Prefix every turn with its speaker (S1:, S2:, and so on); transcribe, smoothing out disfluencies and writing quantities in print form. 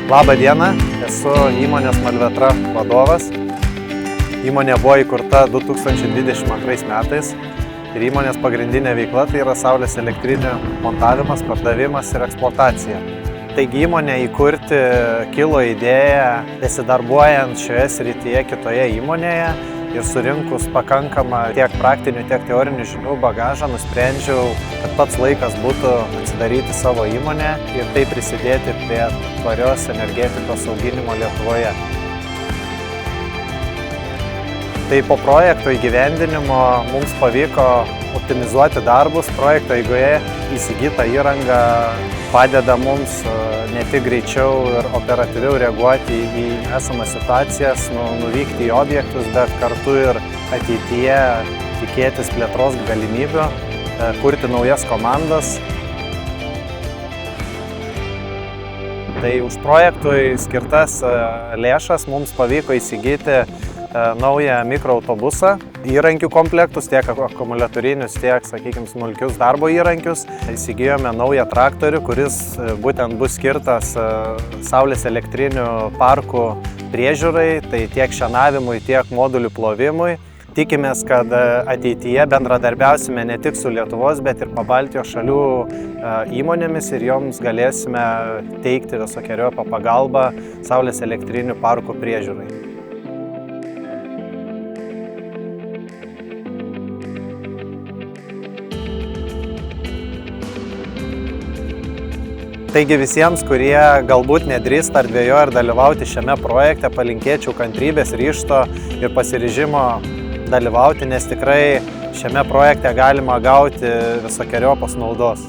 S1: Labą dieną, esu įmonės Malvetra vadovas. Įmonė buvo įkurta 2022 metais ir įmonės pagrindinė veikla tai yra saulės elektrinių montavimas, pardavimas ir eksploatacija. Taigi įmonė įkurti kilo idėja besidarbuojant šioje srityje kitoje įmonėje ir surinkus pakankamą tiek praktinių, tiek teorinių žinių bagažą, nusprendžiau, kad pats laikas būtų atsidaryti savo įmonę ir tai prisidėti prie tvarios energetikos auginimo Lietuvoje. Tai po projekto įgyvendinimo mums pavyko optimizuoti darbus. Projekto eigoje įsigyta įranga padeda mums ne tik greičiau ir operatyviau reaguoti į esamas situacijas, nuvykti į objektus, bet kartu ir ateityje tikėtis plėtros galimybių, kurti naujas komandas. Tai už projektui skirtas lėšas mums pavyko įsigyti naują mikroautobusą, įrankių komplektus, tiek akumuliatorinius, tiek, sakykime, smulkius darbo įrankius. Įsigijome naują traktorių, kuris būtent bus skirtas saulės elektrinių parkų priežiūrai, tai tiek šienavimui, tiek modulių plovimui. Tikimės, kad ateityje bendradarbiausime ne tik su Lietuvos, bet ir Pabaltijos šalių įmonėmis ir joms galėsime teikti visokeriopą pagalbą saulės elektrinių parkų priežiūrai. Taigi visiems, kurie galbūt nedrįsta ar dvejoja ar dalyvauti šiame projekte, palinkėčiau kantrybės, ryžto ir pasiryžimo dalyvauti, nes tikrai šiame projekte galima gauti visokeriopos naudos.